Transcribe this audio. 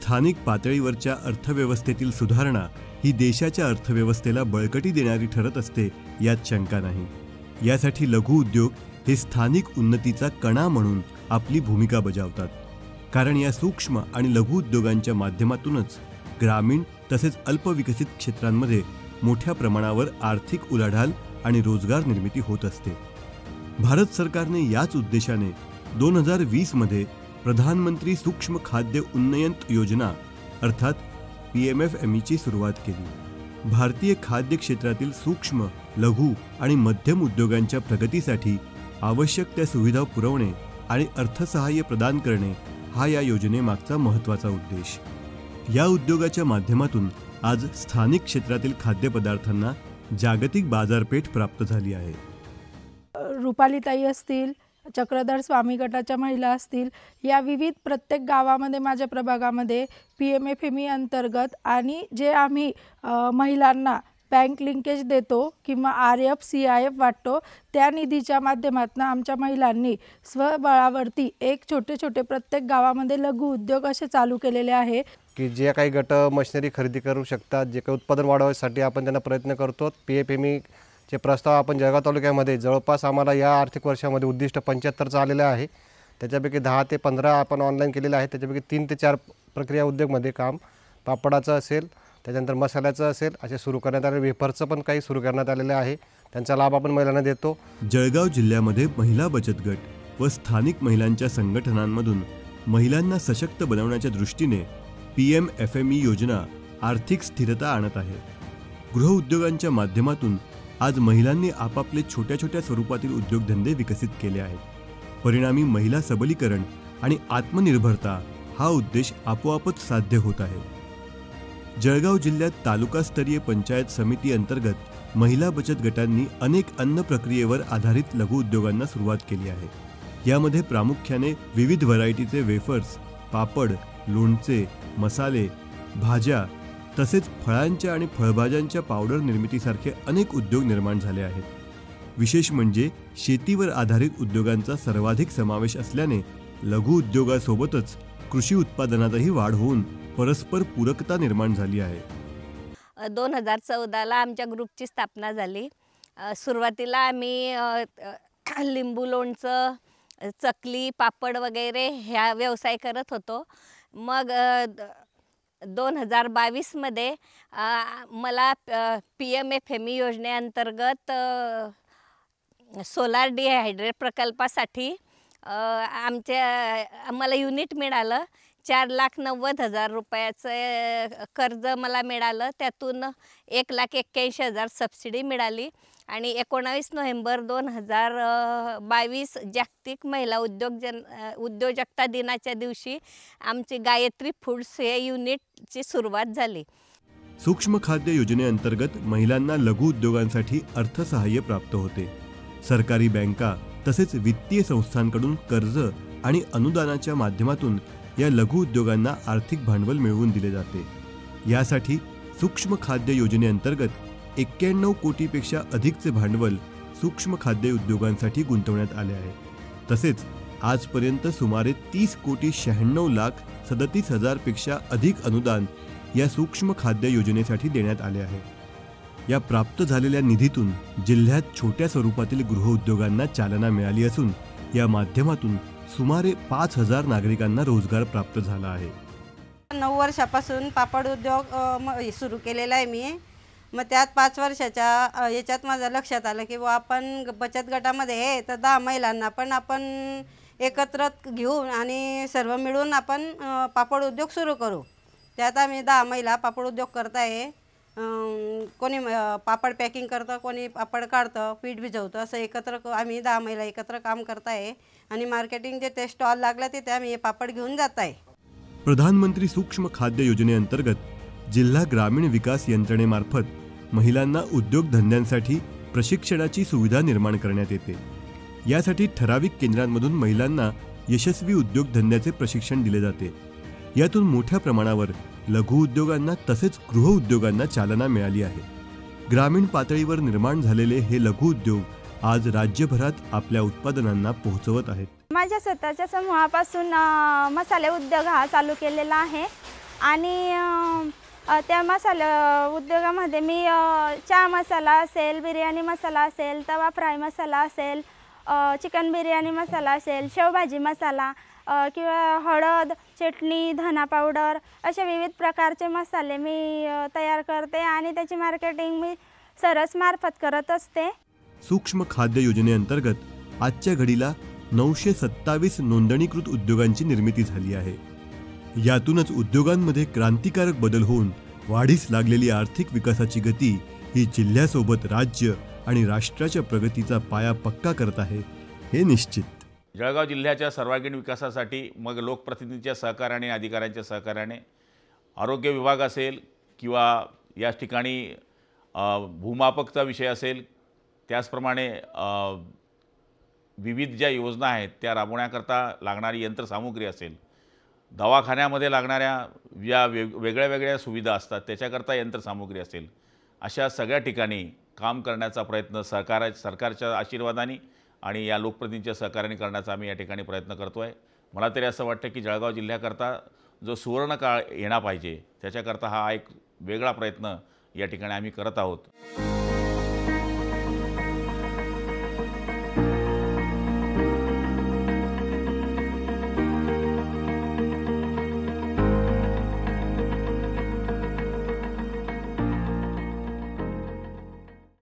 स्थानिक पातळीवरच्या अर्थव्यवस्थेतील सुधारणा ही देशाच्या अर्थव्यवस्थेला बळकटी देणारी ठरत असते, यात शंका नाही। यासाठी लघु उद्योग हे स्थानिक उन्नतीचा कणा म्हणून आपली भूमिका बजावतात, कारण या सूक्ष्म आणि लघु उद्योगांच्या माध्यमातूनच ग्रामीण तसेच अल्पविकसित क्षेत्रांमध्ये मोठ्या प्रमाणावर आर्थिक उलाढाल आणि रोजगार निर्मिती होत असते। भारत सरकारने याच उद्देशाने 2020 मध्ये प्रधानमंत्री सूक्ष्म खाद्य उन्नयन योजना अर्थात PMFME ची सुरुवात केली। भारतीय खाद्य क्षेत्रातील सूक्ष्म, लघु आणि मध्यम उद्योगांच्या प्रगतीसाठी आवश्यक त्या सुविधा पुरवणे आणि अर्थसहाय्य प्रदान करणे हा या योजनेमागचा महत्त्वाचा उद्देश। या उद्योगाच्या माध्यमातून आज स्थानिक क्षेत्रातील खाद्यपदार्थांना जागतिक बाजारपेठ प्राप्त झाली आहे। रुपालीताई असतील, चक्रधर स्वामी गटाच्या महिला असतील, या विविध प्रत्येक गावामध्ये माझ्या प्रभागामध्ये PMFME अंतर्गत आणि जे आम्ही महिलांना बँक लिंकेज देतो किंवा RF CIF वाटतो, त्या निधीच्या माध्यमातून आमच्या महिलांनी स्वबळावरती एक छोटे छोटे प्रत्येक गावामध्ये लघु उद्योग असे चालू केलेले आहे की जे काही गट मशिनरी खरेदी करू शकतात, जे काही उत्पादन वाढवण्यासाठी आपण त्यांना प्रयत्न करतो। PMFME चे प्रस्ताव आपण जळगाव तालुक्यामध्ये जवळपास आम्हाला या आर्थिक वर्षामध्ये उद्दिष्ट 75 आलेले आहे। त्याच्यापैकी 10 ते 15 आपण ऑनलाईन केलेले आहे। त्याच्यापैकी 3 ते 4 प्रक्रिया उद्योगमध्ये काम पापडाचं असेल, त्याच्यानंतर मसाल्याचं असेल, असे सुरू करण्यात आले। वेफरचं पण काही सुरू करण्यात आलेले आहे, त्यांचा लाभ आपण महिलांना देतो। जळगाव जिल्ह्यामध्ये महिला बचत गट व स्थानिक महिलांच्या संघटनांमधून महिलांना सशक्त बनवण्याच्या दृष्टीने PMFME योजना आर्थिक स्थिरता आणत आहे। गृह उद्योगांच्या माध्यमातून आज महिलांनी आपापले छोट्या छोट्या स्वरूपातील उद्योगधंदे विकसित केले आहेत। परिणामी महिला सबलीकरण आणि आत्मनिर्भरता हा उद्देश आपोआपच साध्य होत आहे। जळगाव जिल्ह्यात तालुकास्तरीय पंचायत समिती अंतर्गत महिला बचत गटांनी अनेक अन्न प्रक्रियेवर आधारित लघु उद्योगांना सुरुवात केली आहे। यामध्ये प्रामुख्याने विविध व्हरायटीचे वेफर्स, पापड, लोणचे, मसाले, भाज्या तसेच फळांच्या आणि फळभाज्यांच्या पावडर निर्मितीसारखे अनेक उद्योग निर्माण झाले आहेत। विशेष म्हणजे शेतीवर आधारित उद्योगांचा सर्वाधिक समावेश असल्याने लघु उद्योगासोबतच कृषी उत्पादनातही वाढ होऊन परस्पर पूरकता निर्माण झाली आहे। 2014ला आमच्या ग्रुपची स्थापना झाली। सुरुवातीला आम्ही लिंबू लोणचं, चकली, पापड वगैरे ह्या व्यवसाय करत होतो। मग 2022 मध्ये मला PMFME योजनेअंतर्गत सोलार डिहायड्रेट प्रकल्पासाठी आम्हाला युनिट मिळालं। 4,90,000 रुपयाचं कर्ज मला मिळालं, त्यातून 1,81,000 सबसिडी मिळाली आणि 19 नोव्हेंबर 2022 जागतिक महिला उद्योजकता दिनाच्या दिवशी आमची गायत्री फूड्स हे युनिटची सुरुवात झाली। सूक्ष्म खाद्य योजनेअंतर्गत महिलांना लघु उद्योगांसाठी अर्थसहाय्य प्राप्त होते। सरकारी बँका तसेच वित्तीय संस्थांकडून कर्ज आणि अनुदानाच्या माध्यमातून या लघु उद्योगांना आर्थिक भांडवल मिळवून दिले जाते। यासाठी सूक्ष्म खाद्य योजनेअंतर्गत 91 कोटीपेक्षा अधिकचे भांडवल सूक्ष्म खाद्य उद्योगांसाठी गुंतवण्यात आले आहे। तसेच आजपर्यंत सुमारे 30,96,37,000 पेक्षा अधिक अनुदान या सूक्ष्म खाद्य योजनेसाठी देण्यात आले आहे। या प्राप्त झालेल्या निधीतून जिल्ह्यात छोट्या स्वरूपातील गृह उद्योगांना चालना मिळाली असून या माध्यमातून सुमारे 5,000 नागरिकांना रोजगार प्राप्त झाला आहे। 9 वर्षापासून पापड उद्योग सुरू केलेला आहे मी। मग त्यात 5 वर्षाच्या याच्यात माझं लक्षात आलं की आपण बचत गटामध्ये आहे तर 10 महिलांना पण आपण एकत्र घेऊन आणि सर्व मिळून आपण पापड उद्योग सुरू करू। त्यात आम्ही 10 महिला पापड उद्योग करत आहे। कोणी पापड पॅकिंग करतं, कोणी पापड काढतं, पीठ भिजवतं, असं एकत्र आम्ही 10 महिला एकत्र काम करत आहे आणि मार्केटिंगचे ते स्टॉल लागला तिथे आम्ही हे पापड घेऊन जात आहे। प्रधानमंत्री सूक्ष्म खाद्य योजनेअंतर्गत जिल्हा ग्रामीण विकास यंत्रणेमार्फत महिलांना उद्योगधंद्यांसाठी प्रशिक्षणाची सुविधा निर्माण करण्यात येते। यासाठी ठराविक केंद्रांमधून महिलांना यशस्वी उद्योगधंद्याचे प्रशिक्षण दिले जाते। यातून मोठ्या प्रमाणावर लघु उद्योगांना तसेच गृह उद्योगांना चालना मिळाली आहे। ग्रामीण पातळीवर निर्माण झालेले हे लघु उद्योग आज राज्यभरात आपल्या उत्पादनांना पोहोचवत आहेत। माझ्या स्वतःच्या समूहापासून मसाले उद्योग हा चालू केलेला आहे आणि त्या मसाला उद्योगामध्ये मी चहा मसाला असेल, बिर्याणी मसाला असेल, तवा फ्राय मसाला असेल, चिकन बिर्याणी मसाला असेल, शेवभाजी मसाला किंवा हळद, चटणी, धना पावडर असे विविध प्रकारचे मसाले मी तयार करते आणि त्याची मार्केटिंग मी सरस मार्फत करत असते. सूक्ष्म खाद्य योजनेअंतर्गत आजच्या घडीला 927 नोंदणीकृत उद्योगांची निर्मिती झाली आहे. यातूनच उद्योगांमध्ये क्रांतिकारक बदल होऊन वाढीस लागलेली आर्थिक विकासाची गती ही जिल्ह्यासोबत राज्य आणि राष्ट्राच्या प्रगतीचा पाया पक्का करत आहे हे निश्चित. जळगाव जिल्ह्याच्या सर्वांगीण विकासासाठी मग लोकप्रतिनिधींच्या सहकार्याने, अधिकाऱ्यांच्या सहकार्याने आरोग्य विभाग असेल किंवा या ठिकाणी भूमापकचा विषय असेल, त्याचप्रमाणे विविध ज्या योजना आहेत त्या राबवण्याकरता लागणारी यंत्रसामुग्री असेल, दवाखान्यामध्ये लागणाऱ्या या वेगळ्या वेगळ्या सुविधा असतात त्याच्याकरता यंत्रसामुग्री असेल, अशा सगळ्या ठिकाणी काम करण्याचा प्रयत्न सरकारच्या आशीर्वादाने आणि या लोकप्रतिनिधींच्या सहकार्याने करण्याचा आम्ही या ठिकाणी प्रयत्न करतो आहे. मला तरी असं वाटतं की जळगाव जिल्ह्याकरता जो सुवर्ण काळ येणा पाहिजे त्याच्याकरता हा एक वेगळा प्रयत्न या ठिकाणी आम्ही करत आहोत.